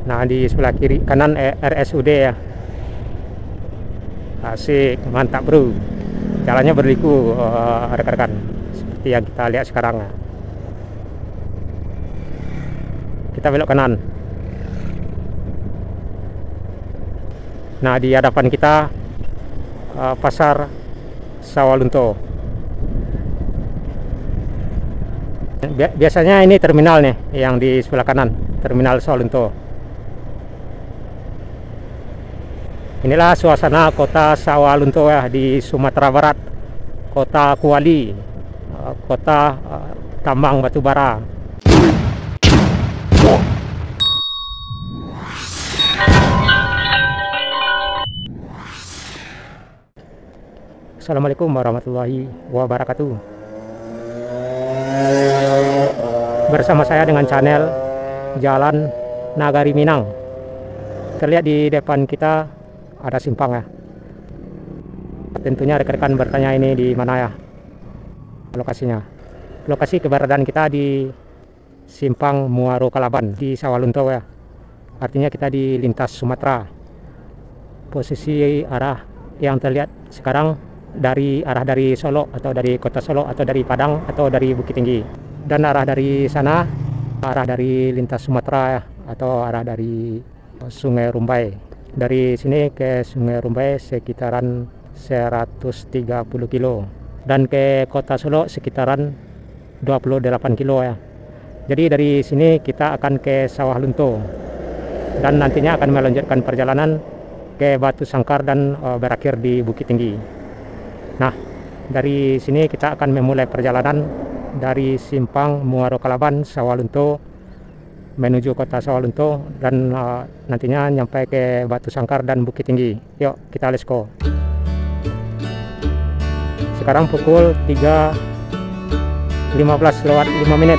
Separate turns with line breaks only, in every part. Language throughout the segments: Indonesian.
Nah, di sebelah kiri kanan RSUD ya. Asik, mantap bro. Jalannya berliku rekan-rekan, seperti yang kita lihat sekarang. Kita belok kanan. Nah, di hadapan kita pasar Sawalunto. Biasanya ini terminal nih yang di sebelah kanan, terminal Sawalunto. Inilah suasana kota Sawalunto ya, di Sumatera Barat, kota Kuali, kota tambang batubara. Assalamualaikum warahmatullahi wabarakatuh. Bersama saya dengan channel Jalan Nagari Minang. Terlihat di depan kita ada simpang ya. Tentunya rekan-rekan bertanya, ini di mana ya lokasinya? Lokasi keberadaan kita di Simpang Muaro Kalaban di Sawalunto ya. Artinya kita di lintas Sumatera. Posisi arah yang terlihat sekarang dari arah dari Solo atau dari kota Solo atau dari Padang atau dari Bukit Tinggi. Dan arah dari sana arah dari lintas Sumatera ya, atau arah dari Sungai Rumbai. Dari sini ke Sungai Rumbai sekitaran 130 kilo dan ke kota Solo sekitaran 28 kilo ya. Jadi dari sini kita akan ke Sawalunto dan nantinya akan melanjutkan perjalanan ke Batu Sangkar dan berakhir di Bukit Tinggi. Nah, dari sini kita akan memulai perjalanan dari Simpang Muaro Kalaban Sawalunto menuju kota Sawalunto dan nantinya nyampe ke Batu Sangkar dan Bukit Tinggi. Yuk kita let's go. Sekarang pukul 3.15 lewat 5 menit.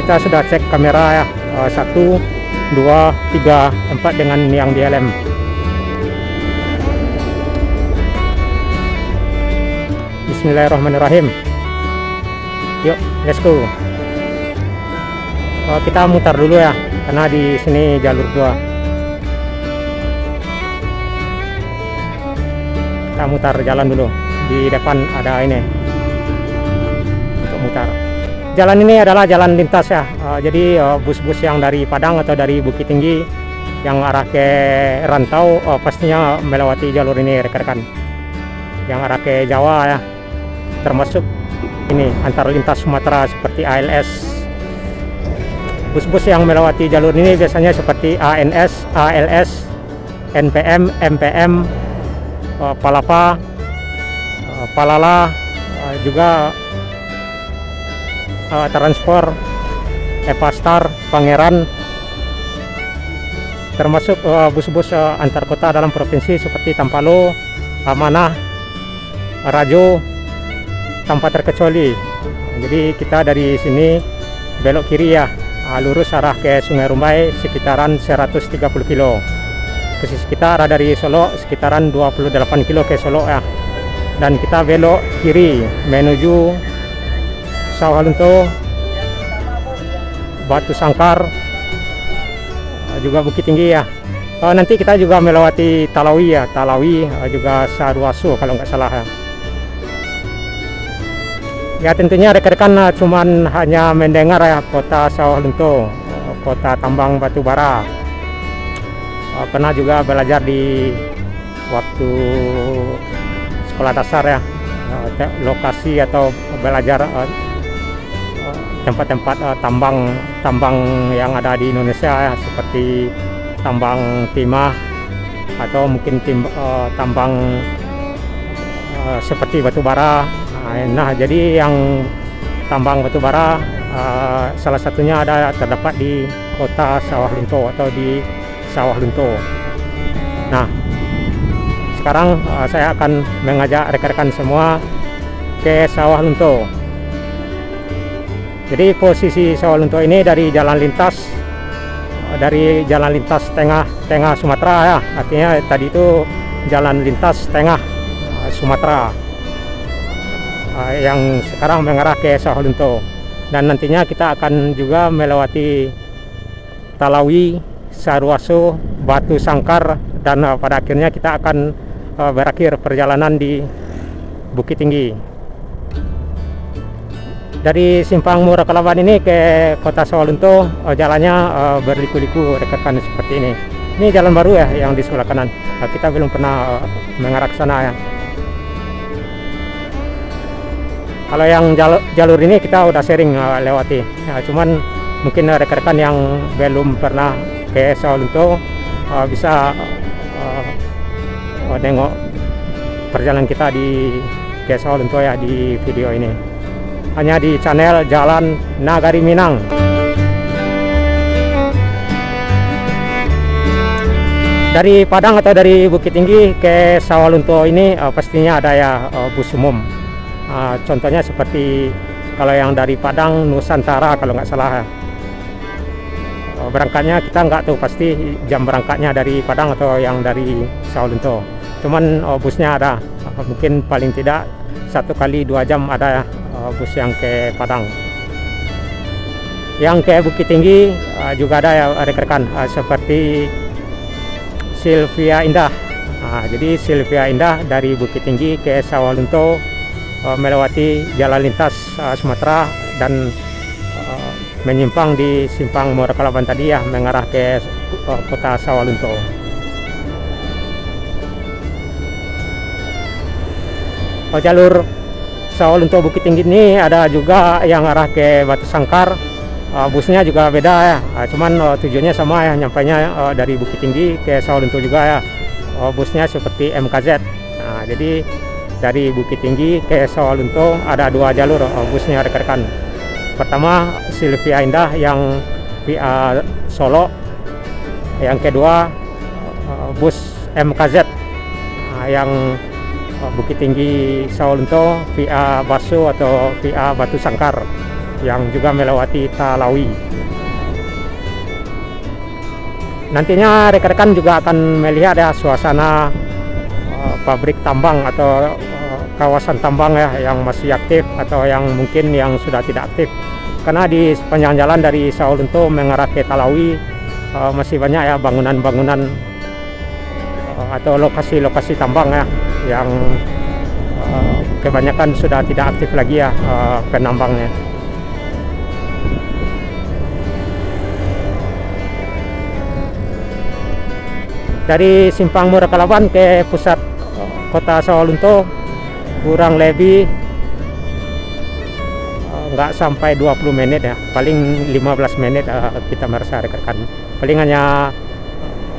Kita sudah cek kamera ya, 1, 2, 3, 4 dengan yang DLM. Bismillahirrahmanirrahim. Yuk let's go. Kita mutar dulu ya, karena di sini jalur 2. Kita mutar jalan dulu. Di depan ada ini untuk mutar. Jalan ini adalah jalan lintas ya. Jadi bus-bus yang dari Padang atau dari Bukit Tinggi yang arah ke rantau pastinya melewati jalur ini rekan-rekan. Yang arah ke Jawa ya, termasuk ini antar lintas Sumatera seperti ALS. Bus-bus yang melewati jalur ini biasanya seperti ANS, ALS, NPM, MPM, Palapa, Palala, juga Transport, Epastar, Pangeran, termasuk bus-bus antar kota dalam provinsi seperti Tampalo, Amanah, Rajo, tanpa terkecuali. Jadi kita dari sini belok kiri ya, lurus arah ke Sungai Rumbai sekitaran 130 kilo. Posisi kita arah dari Solo sekitaran 28 kilo ke Solo ya. Dan kita belok kiri menuju Sawalunto, Batu Sangkar, juga Bukit Tinggi ya. Nanti kita juga melewati Talawi ya, Talawi juga Saruasu kalau nggak salah ya. Ya tentunya rekan-rekan cuman hanya mendengar ya kota Sawalunto, kota tambang batubara. Pernah juga belajar di waktu sekolah dasar ya, lokasi atau belajar tempat-tempat tambang yang ada di Indonesia ya, seperti tambang timah atau mungkin tambang seperti batubara. Nah, jadi yang tambang batubara salah satunya terdapat di kota Sawalunto atau di Sawalunto. Nah, sekarang saya akan mengajak rekan-rekan semua ke Sawalunto. Jadi posisi Sawalunto ini dari jalan lintas tengah Sumatera ya. Artinya tadi itu jalan lintas tengah Sumatera yang sekarang mengarah ke Sawalunto. Dan nantinya kita akan juga melewati Talawi, Saruaso, Batu Sangkar, dan pada akhirnya kita akan berakhir perjalanan di Bukit Tinggi. Dari simpang Muara Kalaban ini ke kota Sawalunto jalannya berliku-liku rekan-rekan seperti ini. Ini jalan baru ya yang di sebelah kanan. Kita belum pernah mengarah ke sana ya. Kalau yang jalur ini kita udah sering lewati. Ya, cuman mungkin rekan-rekan yang belum pernah ke Sawalunto bisa nengok perjalanan kita di ke Sawalunto ya di video ini. Hanya di channel Jalan Nagari Minang. Dari Padang atau dari Bukit Tinggi ke Sawalunto ini pastinya ada ya bus umum. Contohnya seperti kalau yang dari Padang Nusantara kalau nggak salah. Berangkatnya kita nggak tahu pasti jam berangkatnya dari Padang atau yang dari Sawalunto. Cuman busnya ada, mungkin paling tidak 1 kali 2 jam ada bus yang ke Padang. Yang ke Bukit Tinggi juga ada ya rekan-rekan, seperti Sylvia Indah. Jadi Sylvia Indah dari Bukit Tinggi ke Sawalunto melewati jalan lintas Sumatera dan menyimpang di simpang Muara Kalaban tadi ya, mengarah ke kota Sawalunto. Jalur Sawalunto Bukit Tinggi ini ada juga yang arah ke Batu Sangkar. Busnya juga beda ya, cuman tujuannya sama ya, nyampainya dari Bukit Tinggi ke Sawalunto juga ya. Busnya seperti MKZ. Jadi dari Bukit Tinggi ke Sawalunto ada 2 jalur busnya rekan-rekan. Pertama Sylvia Indah yang via Solo, yang kedua bus MKZ yang Bukit Tinggi Sawalunto via Baso atau via Batu Sangkar yang juga melewati Talawi. Nantinya rekan-rekan juga akan melihat ya suasana pabrik tambang atau kawasan tambang ya yang masih aktif atau yang mungkin yang sudah tidak aktif. Karena di sepanjang jalan dari Sawalunto mengarah ke Talawi masih banyak ya bangunan-bangunan atau lokasi-lokasi tambang ya yang kebanyakan sudah tidak aktif lagi ya penambangnya. Dari simpang Muara Kalaban ke pusat kota Sawalunto kurang lebih nggak sampai 20 menit ya, paling 15 menit kita merasa rekan. Paling hanya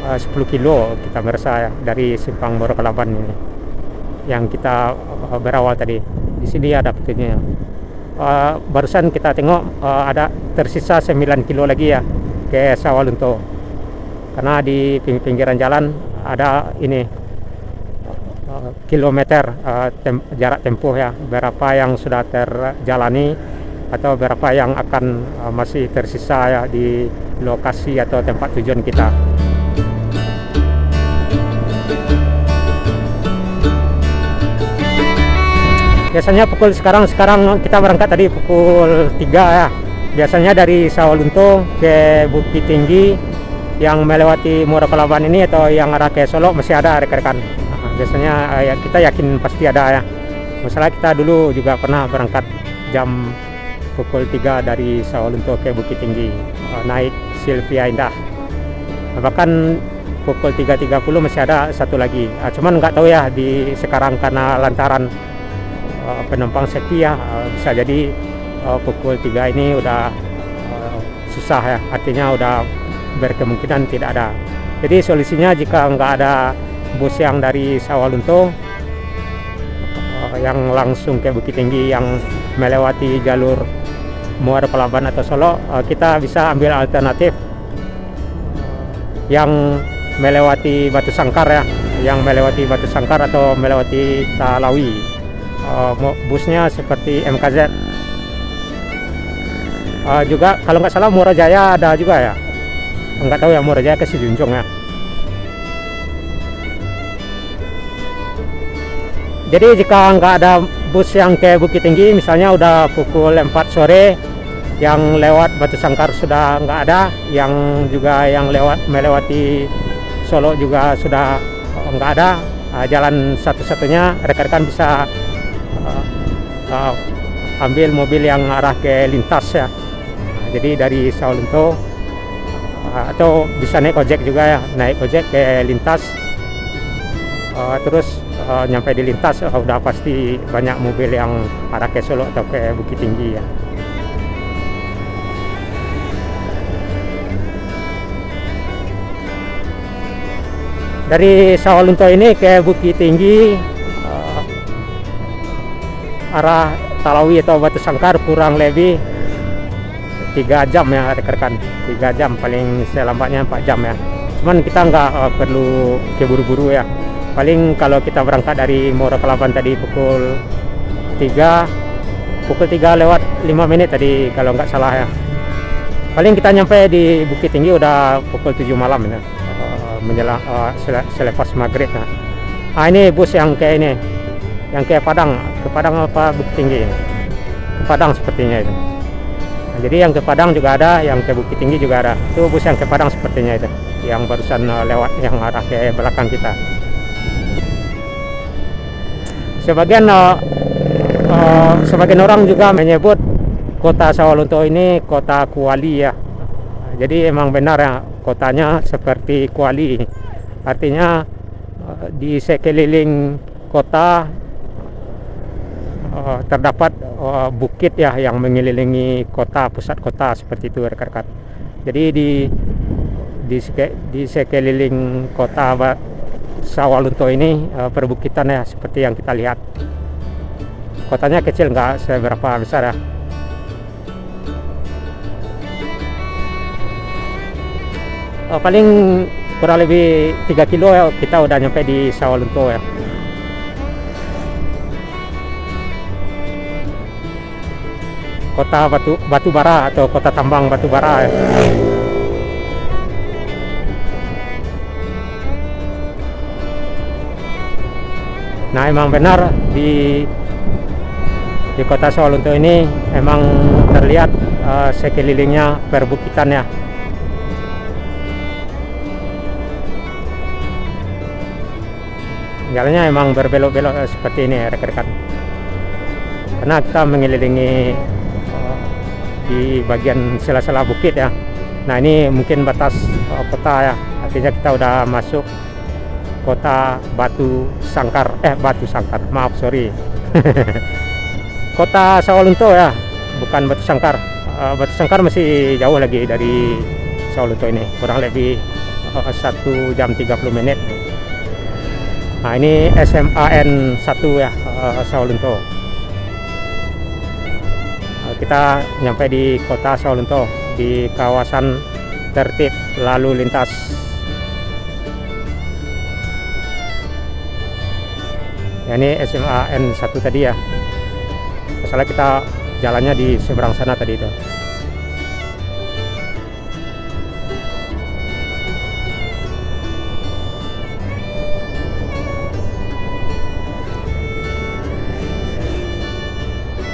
10 kilo kita merasa ya, dari simpang Muara Kalaban ini yang kita berawal tadi. Di sini ada petunjuknya. Barusan kita tengok ada tersisa 9 kilo lagi ya ke Sawalunto, karena di pinggiran jalan ada ini kilometer jarak tempuh ya, berapa yang sudah terjalani atau berapa yang akan masih tersisa ya di lokasi atau tempat tujuan kita. Biasanya sekarang kita berangkat tadi pukul 3 ya. Biasanya dari Sawalunto ke Bukit Tinggi yang melewati Muara Kalaban ini atau yang arah ke Solo masih ada rekan-rekan. Biasanya ya kita yakin pasti ada ya. Masalah kita dulu juga pernah berangkat jam pukul 3 dari Sawalunto ke Bukit Tinggi, naik Sylvia Indah. Bahkan pukul 3.30 masih ada satu lagi. Cuman nggak tahu ya di sekarang karena lantaran penumpang sepi ya, bisa jadi pukul 3 ini udah susah ya, artinya udah berkemungkinan tidak ada. Jadi solusinya jika nggak ada bus yang dari Sawalunto yang langsung ke Bukit Tinggi yang melewati jalur Muara Kalaban atau Solo, kita bisa ambil alternatif yang melewati Batu Sangkar ya, yang melewati Batu Sangkar atau melewati Talawi. Busnya seperti MKZ. Juga kalau nggak salah Muara Jaya ada juga ya, nggak tahu ya, Muara Jaya ke Sijunjung ya. Jadi jika nggak ada bus yang ke Bukit Tinggi, misalnya udah pukul 4 sore yang lewat Batu Sangkar sudah nggak ada, yang juga yang melewati Solo juga sudah nggak ada. Jalan satu-satunya rekan-rekan bisa ambil mobil yang arah ke Lintas ya. Jadi dari Sawalunto atau bisa naik ojek juga ya, naik ojek ke Lintas, terus nyampe di Lintas udah pasti banyak mobil yang arah ke Solo atau ke Bukit Tinggi ya. Dari Sawalunto ini ke Bukit Tinggi arah Talawi atau Batu Sangkar kurang lebih 3 jam ya rekan-rekan, 3 jam, paling selambatnya 4 jam ya. Cuman kita nggak perlu keburu-buru ya. Paling kalau kita berangkat dari Muaro Kalaban tadi pukul 3 lewat 5 menit tadi kalau nggak salah ya. Paling kita nyampe di Bukit Tinggi udah pukul 7 malam ya, menjelang selepas maghrib ya. Ini bus yang ke ini, yang ke Padang apa Bukit Tinggi? Ke Padang sepertinya itu. Nah, jadi yang ke Padang juga ada, yang ke Bukit Tinggi juga ada. Itu bus yang ke Padang sepertinya itu, yang barusan lewat, yang arah ke belakang kita. Sebagian orang juga menyebut kota Sawalunto ini kota kuali ya. Jadi emang benar ya, kotanya seperti kuali. Artinya di sekeliling kota terdapat bukit ya yang mengelilingi kota, pusat kota seperti itu rekan-rekan. Jadi di sekeliling kota Sawalunto ini perbukitan ya, seperti yang kita lihat. Kotanya kecil, nggak seberapa besar ya. Paling kurang lebih 3 kilo ya, kita udah nyampe di Sawalunto ya. Kota batu bara atau kota tambang batu bara ya. Nah emang benar di kota Sawalunto ini emang terlihat sekelilingnya perbukitan ya. Jalannya emang berbelok-belok seperti ini ya rekan-rekan, karena kita mengelilingi di bagian sela-sela bukit ya. Nah ini mungkin batas kota ya, artinya kita udah masuk kota Batu Sangkar, maaf sorry. Kota Sawalunto ya, bukan Batu Sangkar. Batu Sangkar masih jauh lagi dari Sawalunto ini, kurang lebih 1 jam 30 menit. Nah ini SMAN 1 ya, Sawalunto. Kita nyampe di kota Sawalunto, di kawasan tertib lalu lintas. Ya, ini SMAN 1 tadi ya. Masalah kita jalannya di seberang sana tadi itu.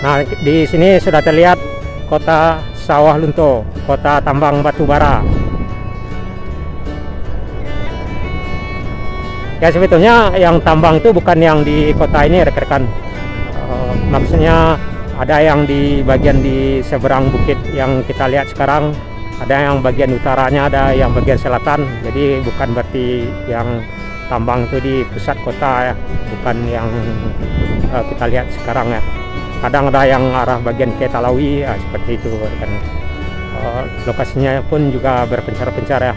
Nah, di sini sudah terlihat kota Sawalunto, kota tambang batu bara. Ya sebetulnya yang tambang itu bukan yang di kota ini rekan-rekan. Maksudnya ada yang di bagian di seberang bukit yang kita lihat sekarang, ada yang bagian utaranya, ada yang bagian selatan. Jadi bukan berarti yang tambang itu di pusat kota ya, bukan yang kita lihat sekarang ya. Kadang ada yang arah bagian ke Talawi ya, seperti itu kan. Lokasinya pun juga berpencar-pencar ya,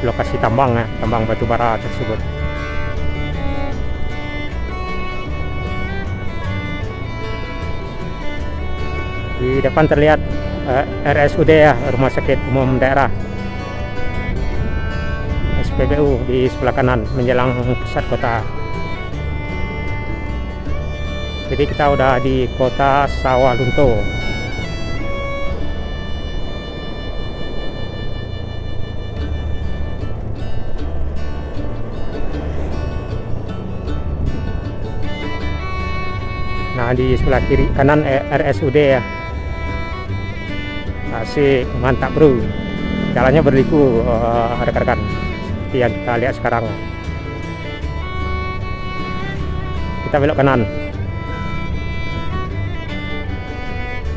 lokasi tambang ya, tambang batu bara tersebut. Di depan terlihat RSUD ya, Rumah Sakit Umum Daerah, SPBU di sebelah kanan menjelang pusat kota. Jadi kita udah di kota Sawalunto. Nah di sebelah kiri kanan RSUD ya. Asik, mantap bro. Jalannya berliku rekan-rekan, seperti yang kita lihat sekarang. Kita belok kanan.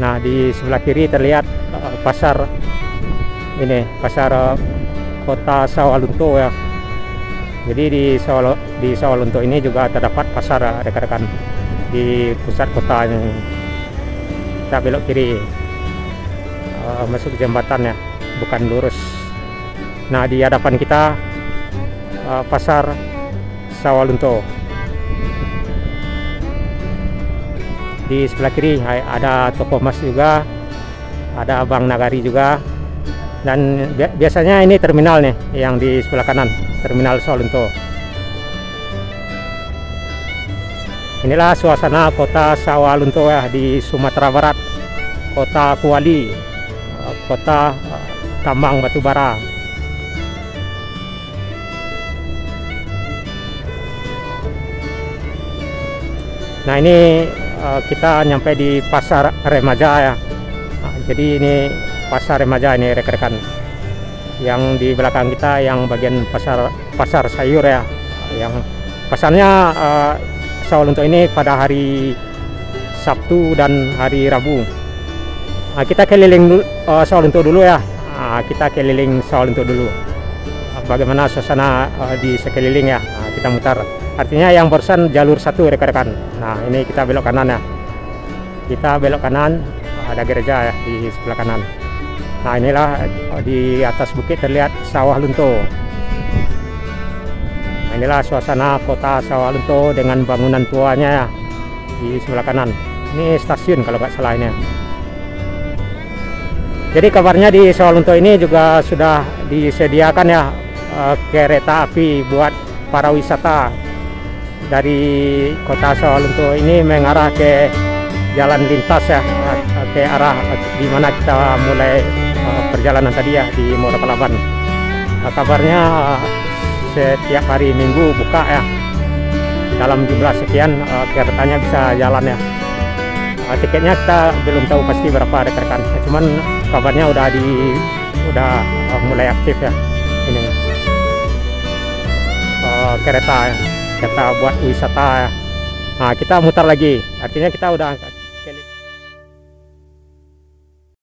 Nah, di sebelah kiri terlihat pasar ini, pasar kota Sawalunto ya. Jadi di Sawalunto ini juga terdapat pasar rekan-rekan di pusat kotanya. Kita belok kiri, masuk jembatan ya, bukan lurus. Nah, di hadapan kita pasar Sawalunto. Di sebelah kiri ada toko emas juga, ada Bank Nagari juga, dan biasanya ini terminal nih yang di sebelah kanan, terminal Sawalunto. Inilah suasana kota Sawalunto ya, di Sumatera Barat, kota Kuali, kota tambang batubara. Nah, ini kita nyampe di pasar remaja ya. Nah, jadi ini pasar remaja ini rekan-rekan. Yang di belakang kita yang bagian pasar sayur ya. Yang pasarnya Sawalunto ini pada hari Sabtu dan hari Rabu. Nah, kita keliling Sawalunto dulu ya. Nah, kita keliling Sawalunto dulu. Bagaimana suasana di sekeliling ya. Nah, kita mutar. Artinya yang barusan jalur satu rekan-rekan. Nah, ini kita belok kanan ya. Kita belok kanan, ada gereja ya di sebelah kanan. Nah, inilah di atas bukit terlihat Sawalunto. Nah, inilah suasana kota Sawalunto dengan bangunan tuanya ya di sebelah kanan. Ini stasiun kalau nggak salah ini. Jadi kabarnya di Sawalunto ini juga sudah disediakan ya kereta api buat para wisata dari kota Sawalunto ini mengarah ke jalan lintas ya, ke arah di mana kita mulai perjalanan tadi ya, di Muara Kalaban. Kabarnya setiap hari Minggu buka ya, dalam jumlah sekian keretanya bisa jalan ya. Tiketnya kita belum tahu pasti berapa rekan-rekan, cuman kabarnya udah mulai aktif ya ini kereta ya, kereta buat wisata ya. Nah, kita mutar lagi, artinya kita udah